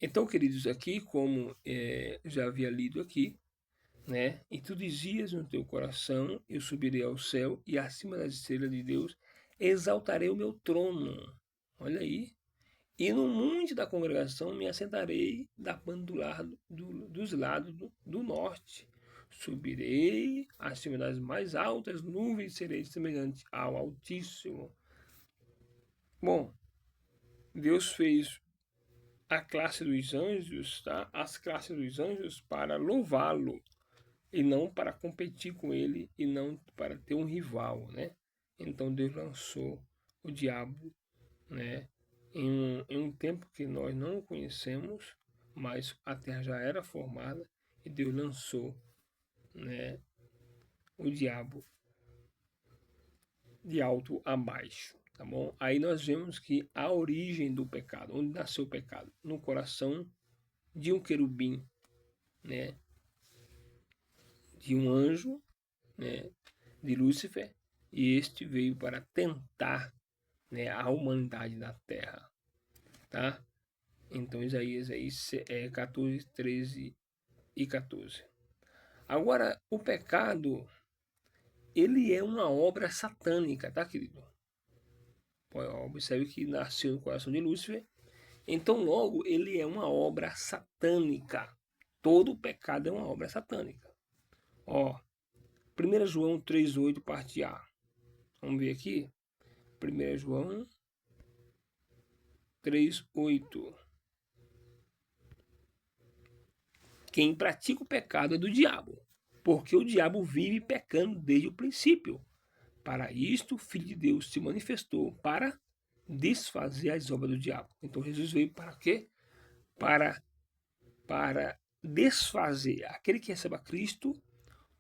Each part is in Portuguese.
Então, queridos, aqui, como já havia lido aqui, né? E tu dizias no teu coração: eu subirei ao céu e acima das estrelas de Deus exaltarei o meu trono. Olha aí. E no monte da congregação me assentarei da banda dos lados do norte. Subirei acima das mais altas nuvens, serei semelhante ao Altíssimo. Bom, Deus fez a classe dos anjos, tá? As classes dos anjos para louvá-lo e não para competir com ele e não para ter um rival, né? Então Deus lançou o diabo, né? Em um tempo que nós não o conhecemos, mas a terra já era formada e Deus lançou, né, o diabo de alto a baixo, tá bom? Aí nós vemos que a origem do pecado, onde nasceu o pecado? No coração de um querubim, né? De um anjo, né? De Lúcifer, e este veio para tentar, né, a humanidade na terra, tá? Então Isaías aí 14, 13 e 14. Agora, o pecado, ele é uma obra satânica, tá, querido? Observe que nasceu no coração de Lúcifer. Então, logo, ele é uma obra satânica. Todo pecado é uma obra satânica. Ó, 1 João 3,8, parte A. Vamos ver aqui. 1 João 3,8. Quem pratica o pecado é do diabo, porque o diabo vive pecando desde o princípio. Para isto, o Filho de Deus se manifestou para desfazer as obras do diabo. Então Jesus veio para quê? Para, para desfazer aquele que recebe a Cristo,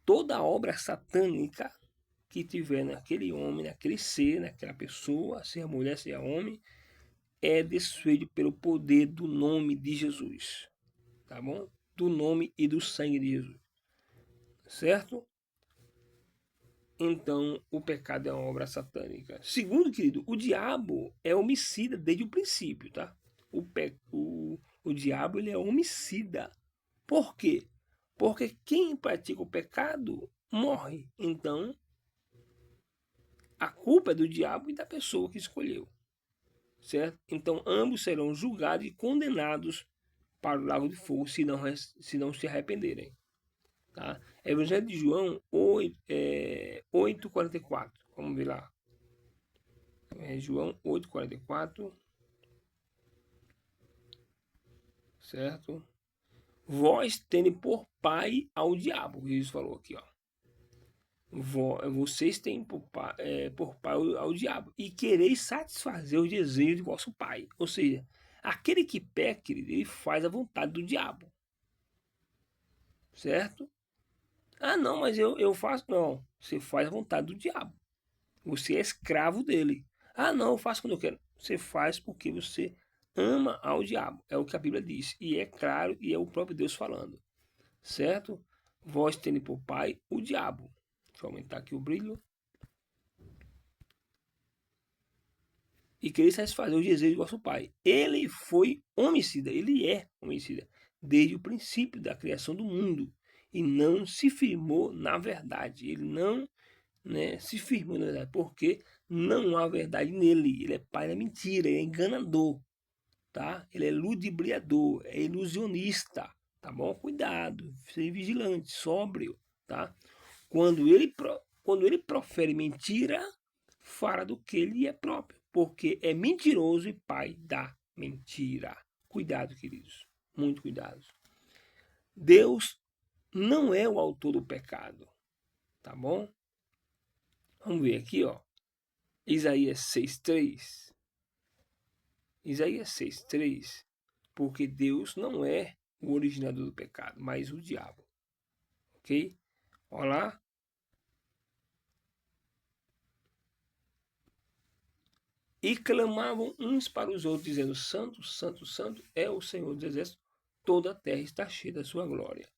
toda a obra satânica que tiver naquele homem, naquele ser, naquela pessoa, seja mulher, seja homem, é desfeito pelo poder do nome de Jesus. Tá bom? Do nome e do sangue de Jesus. Certo? Então, o pecado é uma obra satânica. Segundo, querido, o diabo é homicida desde o princípio, tá? O diabo, ele é homicida. Por quê? Porque quem pratica o pecado morre. Então, a culpa é do diabo e da pessoa que escolheu, certo? Então, ambos serão julgados e condenados para o lago de fogo se não se arrependerem. Tá? Evangelho de João 8,44. Vamos ver lá. João 8,44. Certo? Vós tende por pai ao diabo. Jesus falou aqui, ó. Vocês têm por pai ao diabo. E quereis satisfazer os desejos de vosso pai. Ou seja, aquele que peca, ele faz a vontade do diabo. Certo? Ah, não, mas eu faço. Não, você faz a vontade do diabo. Você é escravo dele. Ah, não, eu faço quando eu quero. Você faz porque você ama ao diabo. É o que a Bíblia diz. E é claro, e é o próprio Deus falando. Certo? Vós tende por pai o diabo. Deixa eu aumentar aqui o brilho. E querer satisfazer os desejos do vosso pai. Ele foi homicida, ele é homicida, desde o princípio da criação do mundo. E não se firmou na verdade. Ele não, né, se firmou na verdade, porque não há verdade nele. Ele é pai da mentira, ele é enganador, tá? Ele é ludibriador, é ilusionista, tá bom? Cuidado, seja vigilante, sóbrio, tá? Quando ele profere mentira, fala do que ele é próprio, porque é mentiroso e pai da mentira. Cuidado, queridos, muito cuidado. Deus não é o autor do pecado, tá bom? Vamos ver aqui, ó. Isaías 6,3. Isaías 6,3. Porque Deus não é o originador do pecado, mas o diabo. Ok? Olha lá. E clamavam uns para os outros, dizendo: Santo, Santo, Santo é o Senhor dos Exércitos, toda a terra está cheia da sua glória.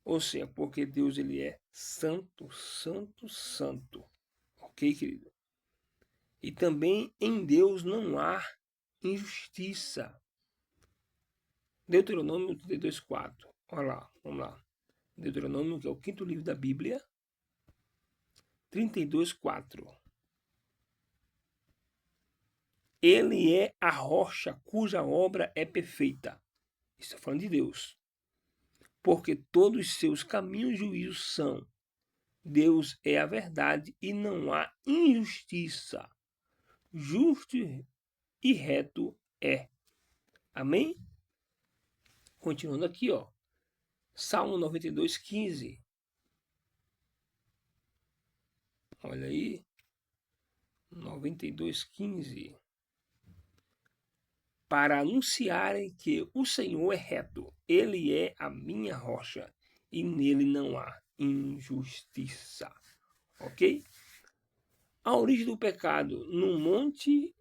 Ou seja, porque Deus ele é santo, santo, santo. Ok, querido? E também em Deus não há injustiça. Deuteronômio 32:4. Olha lá, vamos lá. Deuteronômio, que é o 5º livro da Bíblia, 32:4. Ele é a rocha cuja obra é perfeita. Isso está falando de Deus. Porque todos os seus caminhos e juízos são. Deus é a verdade e não há injustiça. Justo e reto é. Amém? Continuando aqui, ó. Salmo 92:15. Olha aí. 92:15. Para anunciarem que o Senhor é reto, Ele é a minha rocha e nele não há injustiça. Ok? A origem do pecado no monte,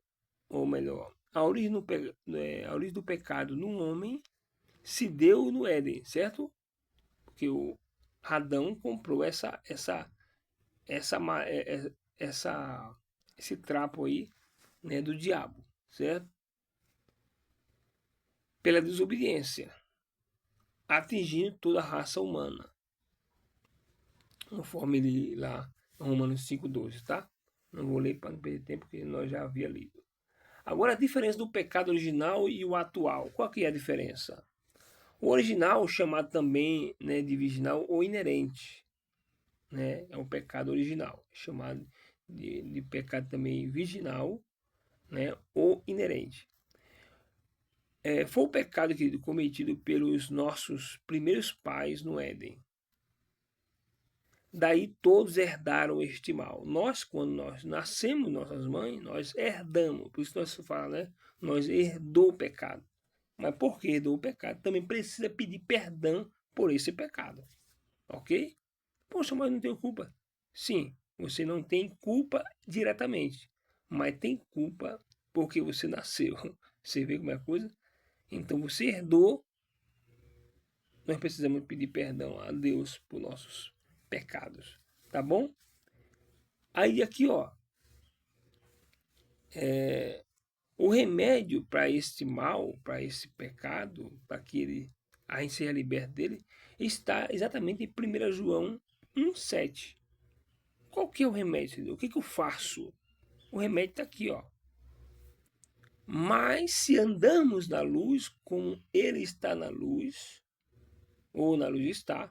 ou melhor, a origem do pecado no homem se deu no Éden, certo? Porque o Adão comprou esse trapo aí, né, do diabo, certo? Pela desobediência, atingindo toda a raça humana, conforme ele lá em Romanos 5:12, tá? Não vou ler para não perder tempo, porque nós já havia lido. Agora, a diferença do pecado original e o atual. Qual que é a diferença? O original, chamado também, né, de virginal ou inerente, né, é um pecado original, chamado de pecado também virginal, né, ou inerente. Foi o pecado, querido, cometido pelos nossos primeiros pais no Éden. Daí todos herdaram este mal. Nós, quando nós nascemos, nossas mães, nós herdamos. Por isso nós falamos, né? Nós herdou o pecado. Mas por que herdou o pecado? Também precisa pedir perdão por esse pecado. Ok? Poxa, mas não tenho culpa. Sim, você não tem culpa diretamente. Mas tem culpa porque você nasceu. Você vê como é a coisa? Então você herdou. Nós precisamos pedir perdão a Deus por nossos pecados. Tá bom? Aí aqui, ó, o remédio para este mal, para esse pecado, para que a gente seja liberto dele, está exatamente em 1 João 1,7. Qual que é o remédio? O que eu faço? O remédio está aqui, ó. Mas se andamos na luz, como ele está na luz, ou na luz está,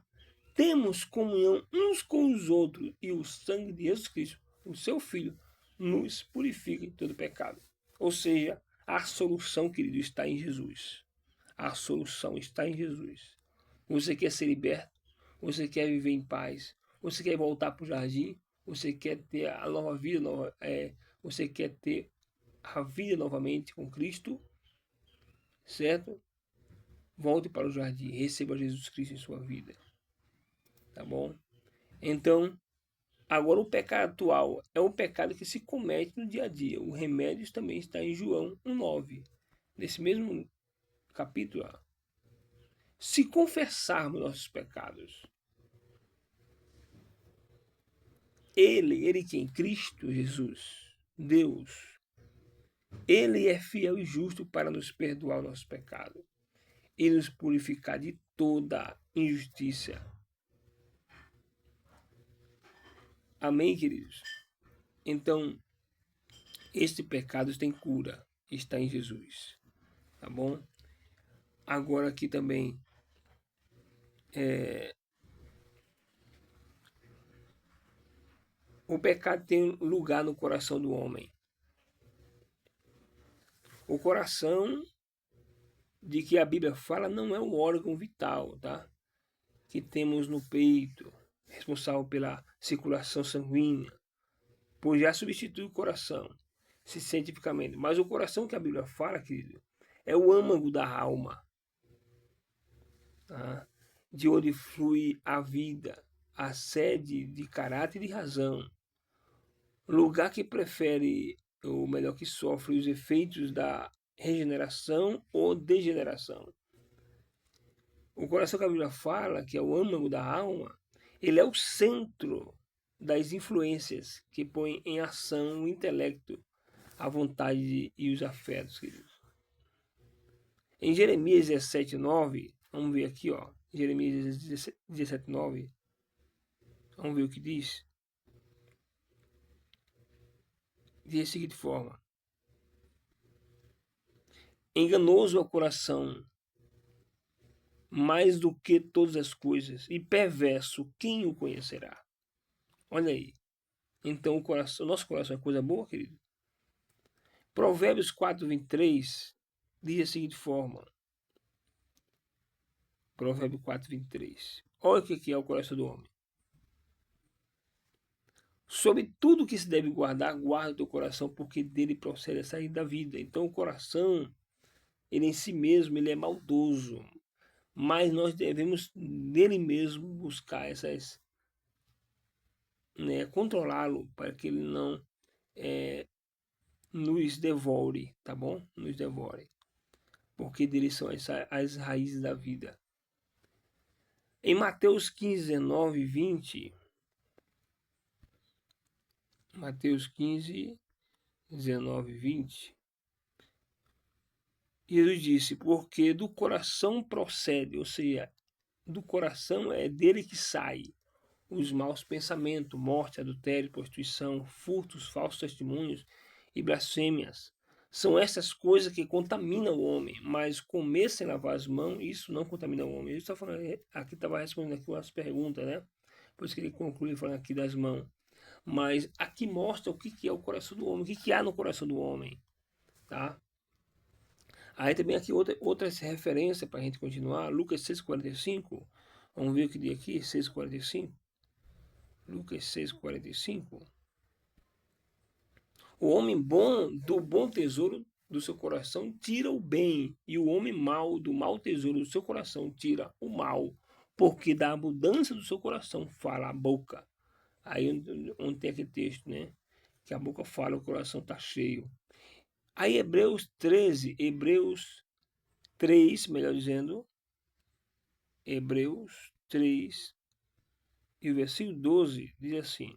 temos comunhão uns com os outros, e o sangue de Jesus Cristo, o seu Filho, nos purifica de todo pecado. Ou seja, a solução, querido, está em Jesus. A solução está em Jesus. Você quer ser liberto? Você quer viver em paz? Você quer voltar para o jardim? Você quer ter a nova vida? Você quer ter a vida novamente com Cristo? Certo? Volte para o jardim. Receba Jesus Cristo em sua vida. Tá bom? Então, agora o pecado atual é um pecado que se comete no dia a dia. O remédio também está em João 1,9. Nesse mesmo capítulo. Se confessarmos nossos pecados, Ele quem? Cristo Jesus, Deus, Ele é fiel e justo para nos perdoar o nosso pecado e nos purificar de toda injustiça. Amém, queridos? Então, este pecado tem cura, está em Jesus, tá bom? Agora aqui também, o pecado tem lugar no coração do homem. O coração de que a Bíblia fala não é o órgão vital, tá? Que temos no peito, responsável pela circulação sanguínea, pois já substitui o coração, cientificamente. Mas o coração que a Bíblia fala, querido, é o âmago da alma, tá? De onde flui a vida, a sede de caráter e de razão. Lugar que prefere, ou melhor, que sofre os efeitos da regeneração ou degeneração. O coração que a Bíblia fala, que é o âmago da alma, ele é o centro das influências que põe em ação o intelecto, a vontade e os afetos, queridos. Em Jeremias 17:9, vamos ver aqui, ó. Jeremias 17:9. Vamos ver o que diz. Diz da seguinte forma: enganoso é o coração, mais do que todas as coisas, e perverso, quem o conhecerá? Olha aí. Então o nosso coração é coisa boa, querido? Provérbios 4:23 diz da seguinte forma. Provérbio 4:23. Olha o que é o coração do homem. Sobre tudo que se deve guardar, guarda o teu coração, porque dele procede a sair da vida. Então o coração, ele em si mesmo, ele é maldoso. Mas nós devemos nele mesmo buscar essas, né, controlá-lo para que ele não nos devore, tá bom? Nos devore. Porque dele são as raízes da vida. Em Mateus 15:19-20, Mateus 15:19-20, Jesus disse, porque do coração procede, ou seja, do coração é dele que sai os maus pensamentos, morte, adultério, prostituição, furtos, falsos testemunhos e blasfêmias. São essas coisas que contaminam o homem, mas comer sem lavar as mãos, isso não contamina o homem. Ele está falando, aqui estava respondendo aqui umas perguntas, né? Por isso que ele conclui falando aqui das mãos. Mas aqui mostra o que é o coração do homem, o que há no coração do homem, tá? Aí também aqui outras referências para a gente continuar. Lucas 6:45. Vamos ver o que diz aqui, 6:45. Lucas 6:45. O homem bom do bom tesouro do seu coração tira o bem, e o homem mau do mau tesouro do seu coração tira o mal, porque da abundância do seu coração fala a boca. Aí onde tem aquele texto, né? Que a boca fala, o coração está cheio. Aí Hebreus 3, melhor dizendo, Hebreus 3, e o versículo 12 diz assim: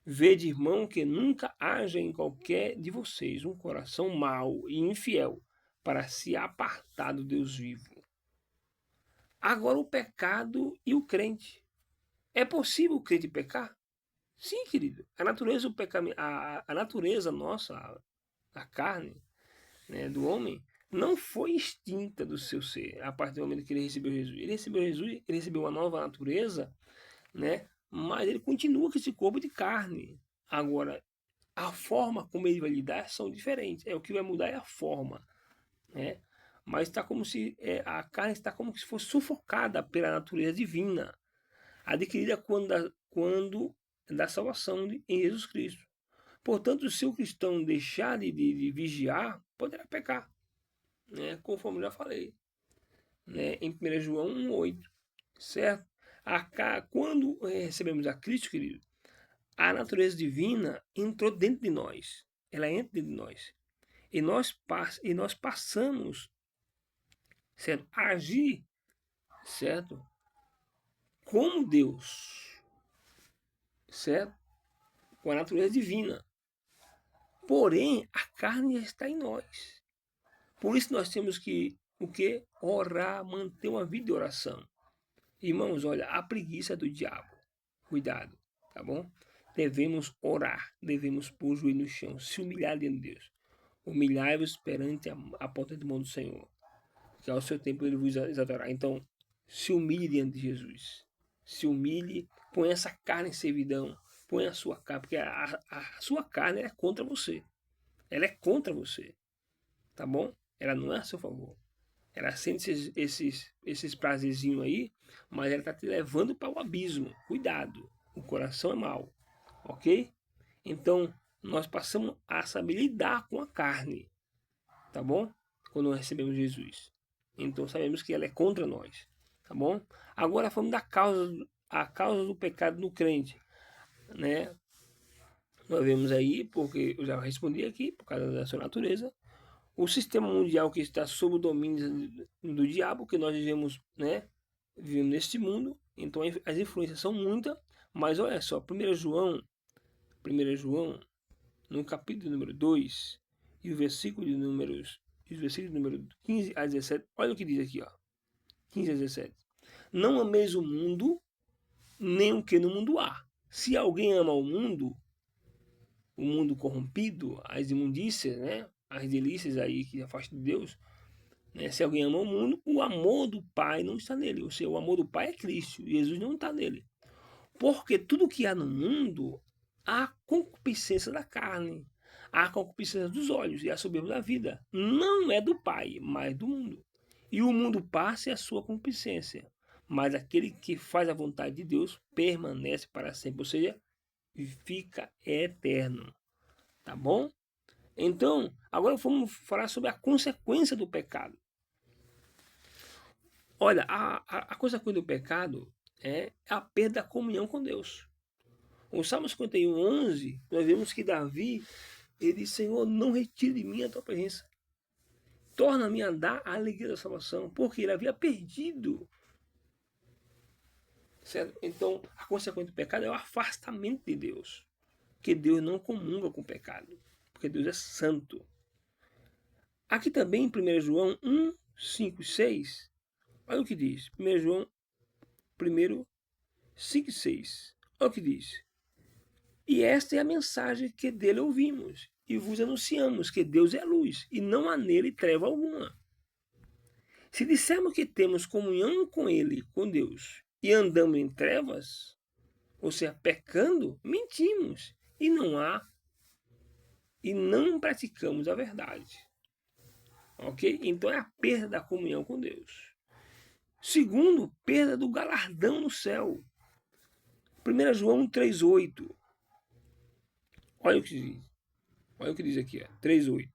vede, irmão, que nunca haja em qualquer de vocês um coração mau e infiel para se apartar do Deus vivo. Agora o pecado e o crente. É possível o crente pecar? Sim, querido. A natureza, a natureza nossa, a carne, né, do homem, não foi extinta do seu ser a partir do momento que ele recebeu Jesus. Ele recebeu Jesus, ele recebeu uma nova natureza, né? Mas ele continua com esse corpo de carne. Agora, a forma como ele vai lidar são diferentes. O que vai mudar é a forma, né? Mas está como se a carne está como se fosse sufocada pela natureza divina, adquirida quando da salvação em Jesus Cristo. Portanto, se o cristão deixar de vigiar, poderá pecar, né? Conforme eu já falei, né? Em 1 João 1:8, certo? Quando recebemos a Cristo, querido, a natureza divina entrou dentro de nós. Ela entra dentro de nós. E nós passamos, certo? A agir, certo? Como Deus, certo? Com a natureza divina. Porém, a carne já está em nós. Por isso nós temos que o que? Orar, manter uma vida de oração. Irmãos, olha, a preguiça é do diabo. Cuidado, tá bom? Devemos orar, devemos pôr o joelho no chão, se humilhar diante de Deus. Humilhai-vos perante a porta do mão do Senhor, que ao seu tempo ele vos exaltará. Então, se humilhe diante de Jesus. Se humilhe, põe essa carne em servidão, põe a sua carne, porque a sua carne é contra você. Ela é contra você, tá bom? Ela não é a seu favor. Ela sente esses prazerzinhos aí, mas ela está te levando para o abismo. Cuidado, o coração é mau, ok? Então, nós passamos a saber lidar com a carne, tá bom? Quando recebemos Jesus. Então, sabemos que ela é contra nós, tá bom? Agora, falando a causa do pecado no crente, né? Nós vemos aí, porque eu já respondi aqui, por causa da sua natureza, o sistema mundial que está sob o domínio do diabo, que nós vivemos, né? Vivemos neste mundo, então as influências são muitas, mas olha só, 1 João, no capítulo número 2, e o versículo de números os versículos número 15 a 17, olha o que diz aqui, ó. 15 a 17. Não ameis o mundo, nem o que no mundo há. Se alguém ama o mundo corrompido, as imundícias, né? As delícias aí que afastam de Deus, né? Se alguém ama o mundo, o amor do Pai não está nele. Ou seja, o amor do Pai é Cristo. Jesus não está nele. Porque tudo que há no mundo, há concupiscência da carne, há concupiscência dos olhos e a soberba da vida. Não é do Pai, mas do mundo. E o mundo passa e a sua concupiscência. Mas aquele que faz a vontade de Deus permanece para sempre. Ou seja, fica eterno. Tá bom? Então, agora vamos falar sobre a consequência do pecado. Olha, a consequência do pecado é a perda da comunhão com Deus. O Salmo 51, 11, nós vemos que Davi, ele diz, Senhor, não retire de mim a tua presença. Torna-me a dar a alegria da salvação, porque ele havia perdido. Certo? Então, a consequência do pecado é o afastamento de Deus. Porque Deus não comunga com o pecado. Porque Deus é santo. Aqui também em 1 João 1, 5 e 6, olha o que diz. 1 João 1, 5 e 6. Olha o que diz. E esta é a mensagem que dele ouvimos e vos anunciamos, que Deus é luz e não há nele treva alguma. Se dissermos que temos comunhão com ele, com Deus, e andamos em trevas, ou seja, pecando, mentimos e não praticamos a verdade. Ok? Então é a perda da comunhão com Deus. Segundo, perda do galardão no céu. 1 João 3,8. Olha o que diz. Olha o que diz aqui, 3,8.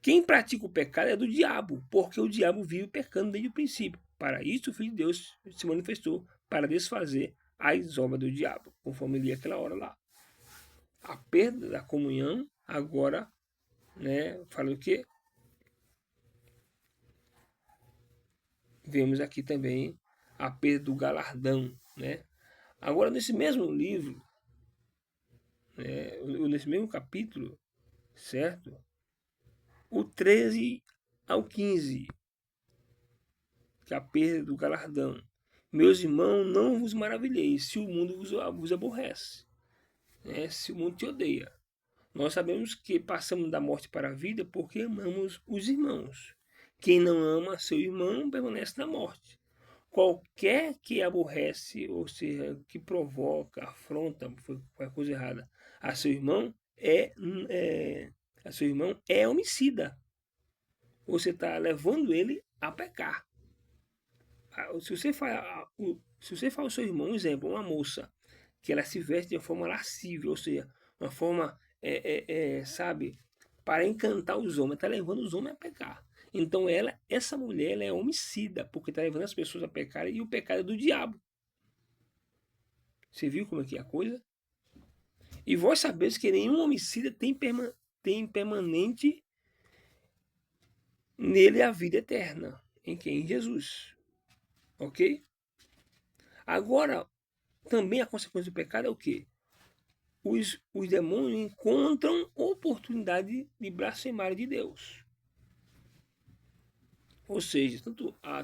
Quem pratica o pecado é do diabo, porque o diabo vive pecando desde o princípio. Para isso o Filho de Deus se manifestou, para desfazer as obras do diabo, conforme li aquela hora lá. A perda da comunhão, agora, né, fala o quê? Vemos aqui também a perda do galardão, né? Agora, nesse mesmo livro, nesse mesmo capítulo, certo? O 13 ao 15, que é a perda do galardão. Meus irmãos, não vos maravilheis se o mundo vos aborrece, né? Se o mundo te odeia. Nós sabemos que passamos da morte para a vida porque amamos os irmãos. Quem não ama seu irmão permanece na morte. Qualquer que aborrece, ou seja, que provoca, afronta, foi a coisa errada, a seu irmão é homicida. Você está levando ele a pecar. Se você fala ao seu irmão, um exemplo, uma moça, que ela se veste de uma forma lascívia, ou seja, uma forma, sabe, para encantar os homens, está levando os homens a pecar. Então essa mulher, ela é homicida, porque está levando as pessoas a pecar, e o pecado é do diabo. Você viu como é que é a coisa? E vós sabeis que nenhum homicida tem permanente nele a vida eterna. Em quem? Em Jesus. Ok? Agora, também a consequência do pecado é o quê? Os demônios encontram oportunidade de blasfemar de Deus. Ou seja,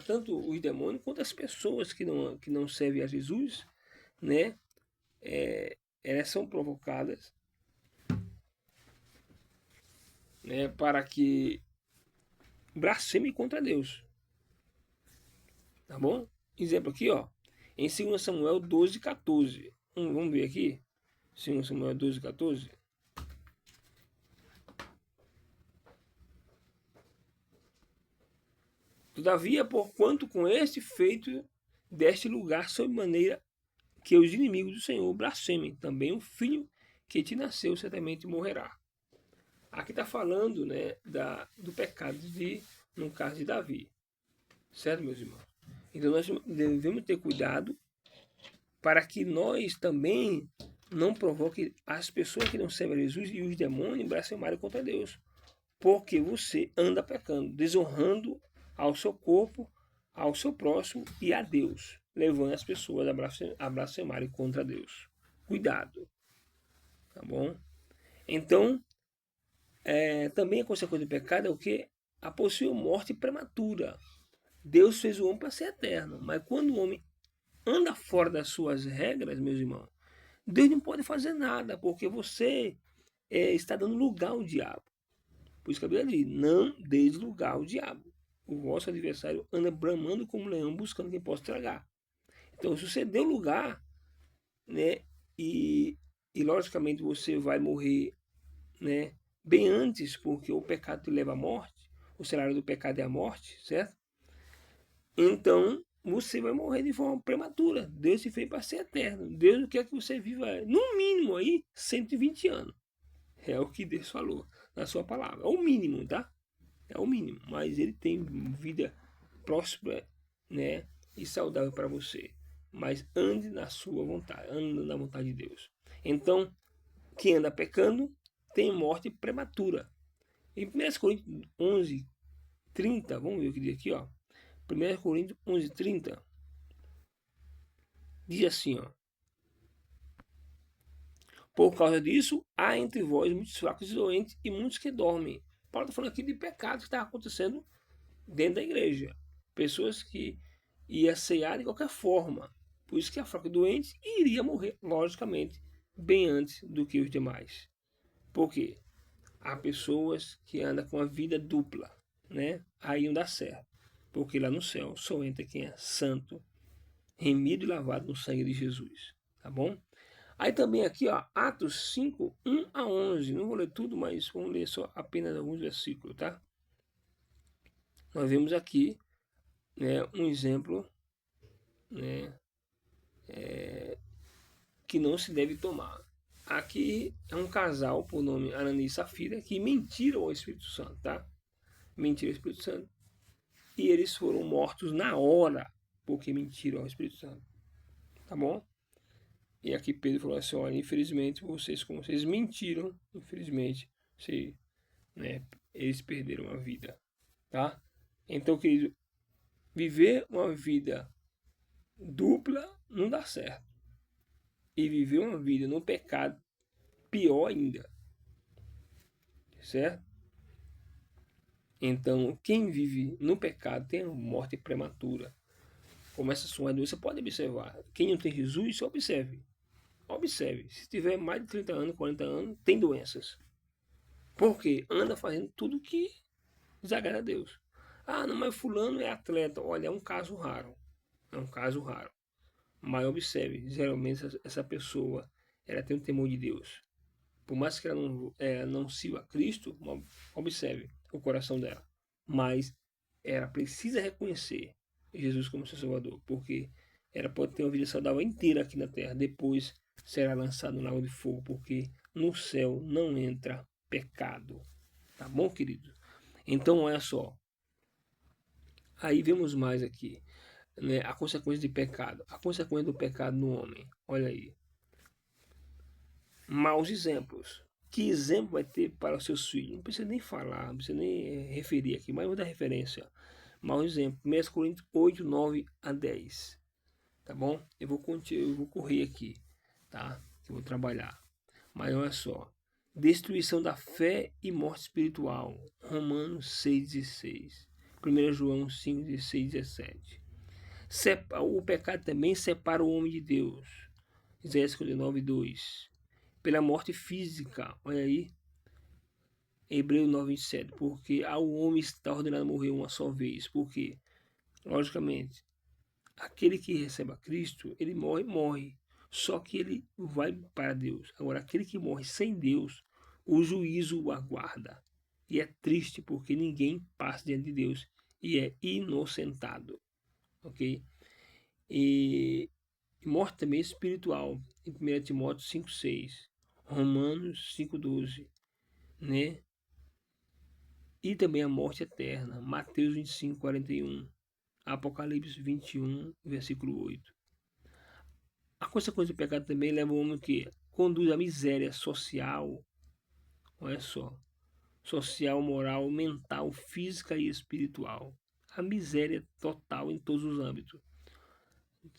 tanto os demônios quanto as pessoas que não servem a Jesus, né? Elas são provocadas, né, para que blasfemem contra Deus. Tá bom? Exemplo aqui, ó. Em 2 Samuel 12, 14. Vamos ver aqui. 2 Samuel 12, 14. Todavia, porquanto com este feito deste lugar sob maneira que os inimigos do Senhor blasfemem, também o filho que te nasceu certamente morrerá. Aqui está falando, né, do pecado no caso de Davi. Certo, meus irmãos? Então nós devemos ter cuidado para que nós também não provoquem as pessoas que não servem a Jesus e os demônios blasfemarem contra Deus. Porque você anda pecando, desonrando ao seu corpo, ao seu próximo e a Deus, levando as pessoas a blasfemarem contra Deus. Cuidado. tá bom? Então, também a consequência do pecado é o que? A possível morte prematura. Deus fez o homem para ser eterno, mas quando o homem anda fora das suas regras, meus irmãos, Deus não pode fazer nada, porque você está dando lugar ao diabo. Por isso que a Bíblia diz, não deis lugar ao diabo. O vosso adversário anda bramando como um leão, buscando quem possa tragar. Então, se você deu lugar, né, e, e logicamente você vai morrer, né, bem antes, porque o pecado te leva à morte, o salário do pecado é a morte, certo? Então, você vai morrer de forma prematura. Deus te fez para ser eterno. Deus quer que você viva, no mínimo, aí, 120 anos. É o que Deus falou na sua palavra. É o mínimo, tá? É o mínimo. Mas ele tem vida próspera, né? E saudável para você. Mas ande na sua vontade. Ande na vontade de Deus. Então, quem anda pecando tem morte prematura. Em 1 Coríntios 11, 30, vamos ver o que diz aqui, ó. 1 Coríntios 11, 30, diz assim, ó. Por causa disso, há entre vós muitos fracos e doentes e muitos que dormem. Paulo está falando aqui de pecados que estavam acontecendo dentro da igreja. Pessoas que iam cear de qualquer forma. Por isso que a fraca e doente iria morrer, logicamente, bem antes do que os demais. Por quê? Há pessoas que andam com a vida dupla, né? Aí não dá certo. Porque lá no céu só entra quem é santo, remido e lavado no sangue de Jesus. Tá bom? Aí também aqui, ó, Atos 5, 1 a 11. Não vou ler tudo, mas vamos ler só apenas alguns versículos, tá? Nós vemos aqui, né, um exemplo, né, que não se deve tomar. Aqui é um casal por nome Ananias e Safira que mentiram ao Espírito Santo, tá? Mentiram ao Espírito Santo. E eles foram mortos na hora porque mentiram ao Espírito Santo, tá bom? E aqui Pedro falou assim, olha, infelizmente vocês, como vocês mentiram, infelizmente, se, né, eles perderam a vida, tá? Então, querido, viver uma vida dupla não dá certo. E viver uma vida no pecado, pior ainda, certo? Então, quem vive no pecado tem morte prematura. Começa a sua doença, pode observar. Quem não tem Jesus, observe. Observe. Se tiver mais de 30 anos, 40 anos, tem doenças. Porque anda fazendo tudo que desagrada a Deus. Ah, não, mas fulano é atleta. Olha, é um caso raro. É um caso raro. Mas observe, geralmente essa pessoa ela tem um temor de Deus. Por mais que ela não sirva a Cristo, observe o coração dela. Mas ela precisa reconhecer Jesus como seu Salvador, porque ela pode ter uma vida saudável inteira aqui na terra, depois será lançada no lago de fogo, porque no céu não entra pecado. Tá bom, querido? Então, olha só. Aí vemos mais aqui, né, a consequência de pecado. A consequência do pecado no homem. Olha aí. Maus exemplos. Que exemplo vai ter para os seus filhos? Não precisa nem falar, não precisa nem referir aqui, mas vou dar referência. Mau exemplo. 1 Coríntios 8, 9 a 10. Tá bom? Eu vou correr aqui, tá? Eu vou trabalhar. Mas olha só. Destruição da fé e morte espiritual. Romanos 6,16. 1 João 5,16 e 17. O pecado também separa o homem de Deus. Isaías 59, 2. Pela morte física, olha aí, Hebreus 9, 27, porque ao homem está ordenado morrer uma só vez, porque, logicamente, aquele que recebe a Cristo, ele morre, só que ele vai para Deus. Agora, aquele que morre sem Deus, o juízo o aguarda, e é triste porque ninguém passa diante de Deus e é inocentado, ok? E morte também espiritual, em 1 Timóteo 5,6, Romanos 5,12, né? E também a morte eterna, Mateus 25, 41, Apocalipse 21, versículo 8. A consequência do pecado também leva o homem que conduz à miséria social, olha só, social, moral, mental, física e espiritual. A miséria total em todos os âmbitos,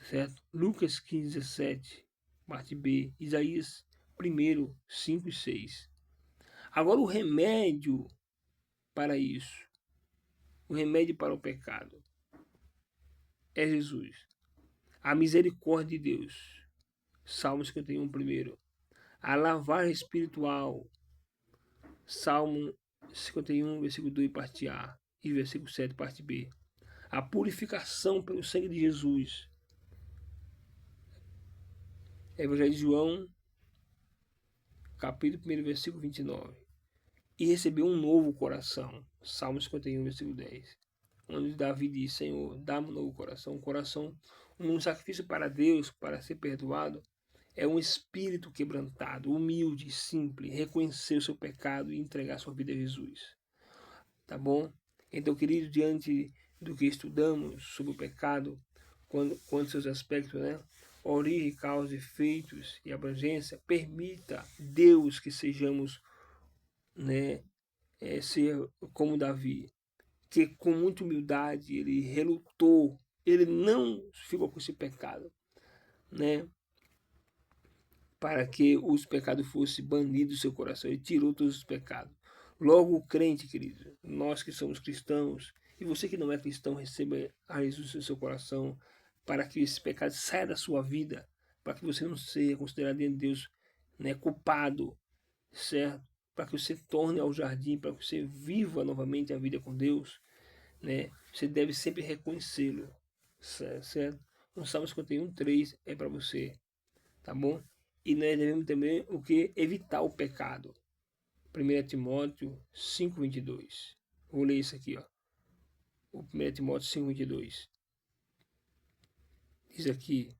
certo? Lucas 15, 17, parte B, Isaías 1, 5 e 6. Agora o remédio para isso, o remédio para o pecado é Jesus. A misericórdia de Deus. Salmo 51, primeiro. A lavagem espiritual. Salmo 51, versículo 2, parte A. E versículo 7, parte B. A purificação pelo sangue de Jesus. Evangelho de João, capítulo 1, versículo 29. E recebeu um novo coração. Salmo 51, versículo 10. Onde Davi diz: Senhor, dá-me um novo coração. Um sacrifício para Deus, para ser perdoado, é um espírito quebrantado, humilde, simples, reconhecer o seu pecado e entregar sua vida a Jesus. Tá bom? Então, querido, diante do que estudamos sobre o pecado, quanto seus aspectos, né? Origem, causa, efeitos e abrangência, permita Deus que sejamos, né, ser como Davi, que com muita humildade ele relutou, ele não ficou com esse pecado, né? Para que os pecados fossem banidos do seu coração. Ele tirou todos os pecados. Logo, o crente, querido, nós que somos cristãos, e você que não é cristão, receba a Jesus no seu coração, para que esse pecado saia da sua vida, para que você não seja considerado diante de Deus, né, culpado, certo? Para que você torne ao jardim, para que você viva novamente a vida com Deus, né? Você deve sempre reconhecê-lo, certo? No Salmo 51, 3 é para você, tá bom? E nós devemos também o que? Evitar o pecado. 1 Timóteo 5:22. Vou ler isso aqui, ó. O 1 Timóteo 5:22. Diz aqui,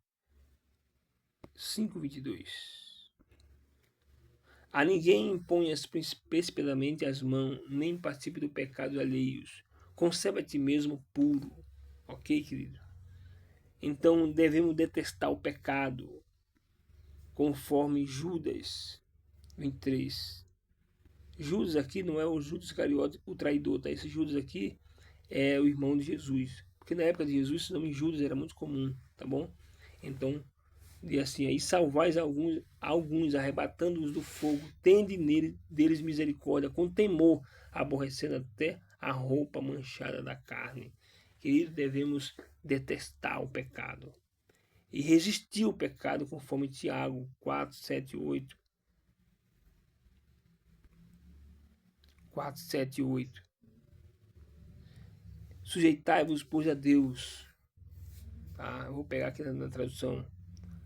5:22. A ninguém imponhas precipitadamente as mãos, nem participe do pecado alheios. Conserva a ti mesmo puro. Ok, querido? Então devemos detestar o pecado, conforme Judas 23. Judas aqui não é o Judas Iscariote, o traidor, tá? Esse Judas aqui é o irmão de Jesus. Porque na época de Jesus, esse nome Judas era muito comum, tá bom? Então, e assim, aí salvais alguns arrebatando-os do fogo, tende deles misericórdia, com temor, aborrecendo até a roupa manchada da carne. Querido, devemos detestar o pecado e resistir ao pecado, conforme Tiago 4, 7 e 8. 4, 7 e 8. Sujeitai-vos, pois, a Deus. Tá? Eu vou pegar aqui na tradução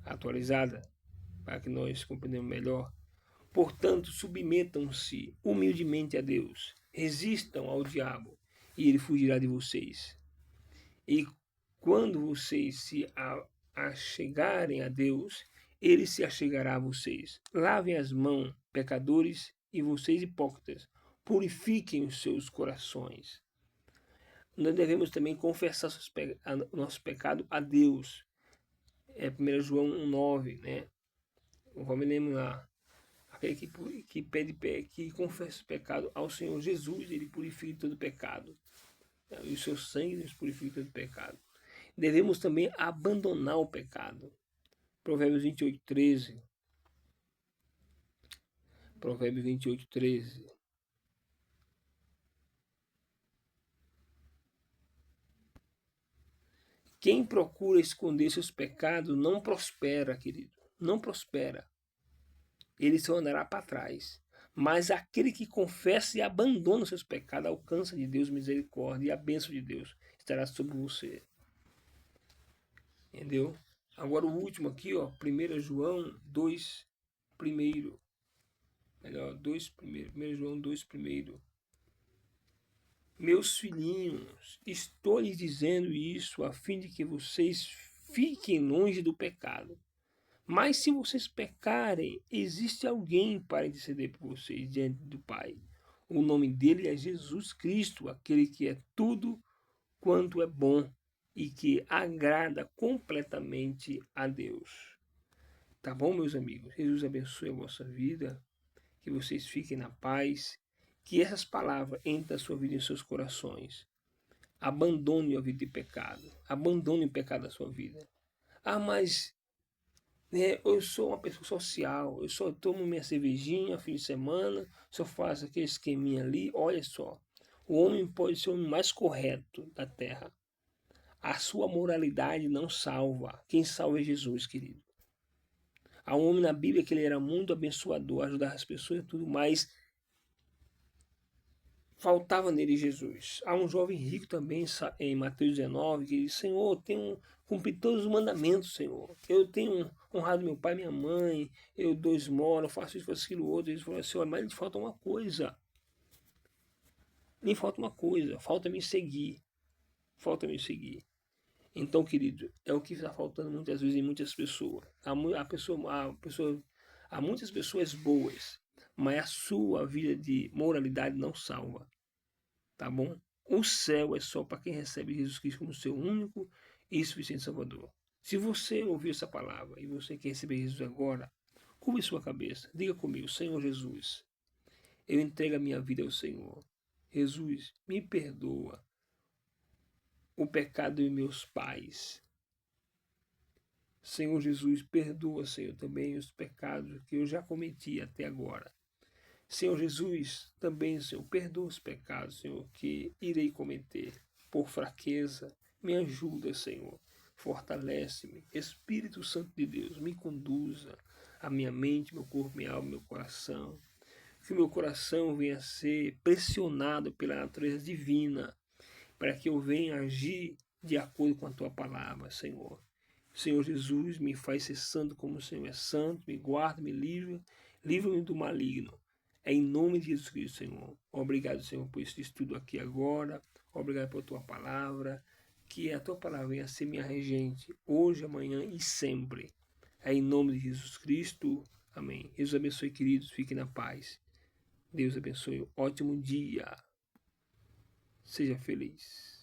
atualizada, para que nós compreendamos melhor. Portanto, submetam-se humildemente a Deus. Resistam ao diabo, e ele fugirá de vocês. E quando vocês se achegarem a Deus, ele se achegará a vocês. Lavem as mãos, pecadores, e vocês, hipócritas, purifiquem os seus corações. Nós devemos também confessar o nosso pecado a Deus. É 1 João 1,9, né? Vamos lembrar. Aquele que pede, que confessa o pecado ao Senhor Jesus, ele purifica todo pecado. E o seu sangue nos purifica todo pecado. Devemos também abandonar o pecado. Provérbios 28, 13. Provérbios 28, 13. Quem procura esconder seus pecados não prospera, querido. Não prospera. Ele se andará para trás. Mas aquele que confessa e abandona os seus pecados alcança de Deus misericórdia e a bênção de Deus estará sobre você. Entendeu? Agora o último aqui, ó, 1 João 2, primeiro. Melhor, 2 primeiro. 1 João 2, primeiro. Meus filhinhos, estou lhes dizendo isso a fim de que vocês fiquem longe do pecado. Mas se vocês pecarem, existe alguém para interceder por vocês diante do Pai. O nome dele é Jesus Cristo, aquele que é tudo quanto é bom e que agrada completamente a Deus. Tá bom, meus amigos? Jesus abençoe a vossa vida, que vocês fiquem na paz, que essas palavras entrem na sua vida e em seus corações. Abandone a vida de pecado, abandone o pecado da sua vida. Ah, mas Eu sou uma pessoa social, eu só tomo minha cervejinha fim de semana, só faço aquele esqueminha ali. Olha só, o homem pode ser o homem mais correto da terra. A sua moralidade não salva. Quem salva é Jesus, querido. Há um homem na Bíblia que ele era muito abençoador, ajudava as pessoas e tudo mais. Faltava nele Jesus. Há um jovem rico também em Mateus 19 que diz: Senhor, eu tenho cumprido todos os mandamentos, Senhor. Eu tenho honrado meu pai e minha mãe, eu dou esmola, eu faço isso, faço aquilo outro. Ele falou assim: olha, mas lhe falta uma coisa. Lhe falta uma coisa, falta me seguir. Falta me seguir. Então, querido, é o que está faltando muitas vezes em muitas pessoas. Há muitas pessoas boas, mas a sua vida de moralidade não salva. Tá bom? O céu é só para quem recebe Jesus Cristo como seu único e suficiente Salvador. Se você ouviu essa palavra e você quer receber Jesus agora, curve sua cabeça, diga comigo: Senhor Jesus, eu entrego a minha vida ao Senhor. Jesus, me perdoa o pecado de meus pais. Senhor Jesus, perdoa, Senhor, também os pecados que eu já cometi até agora. Senhor Jesus, também, Senhor, perdoa os pecados, Senhor, que irei cometer por fraqueza. Me ajuda, Senhor. Fortalece-me. Espírito Santo de Deus, me conduza a minha mente, meu corpo, minha alma, meu coração. Que o meu coração venha a ser pressionado pela natureza divina, para que eu venha agir de acordo com a tua palavra, Senhor. Senhor Jesus, me faz ser santo como o Senhor é santo, me guarda, me livra, livra-me do maligno. É em nome de Jesus Cristo, Senhor. Obrigado, Senhor, por esse estudo aqui agora. Obrigado pela tua palavra. Que a tua palavra venha ser minha regente, hoje, amanhã e sempre. É em nome de Jesus Cristo. Amém. Jesus abençoe, queridos. Fiquem na paz. Deus abençoe. Ótimo dia. Seja feliz.